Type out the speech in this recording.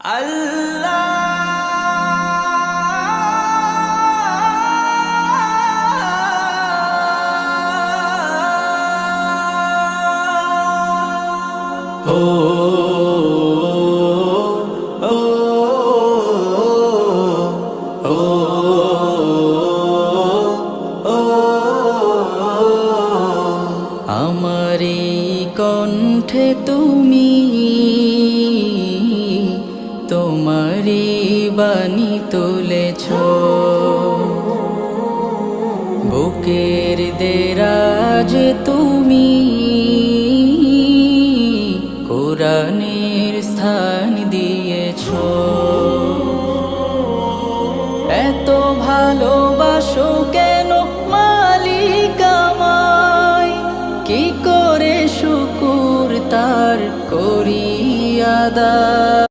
আল্লাহ ও ও ও ও আমারি কণ্ঠে তুমি তোমারি বাণী তুলেছ, বুকের দেরাজ তুমি কোরআনের স্থান দিয়েছ। এত ভালোবাসো কেন মালিক আমায়, কি করে শুকুর তার করি আদায়।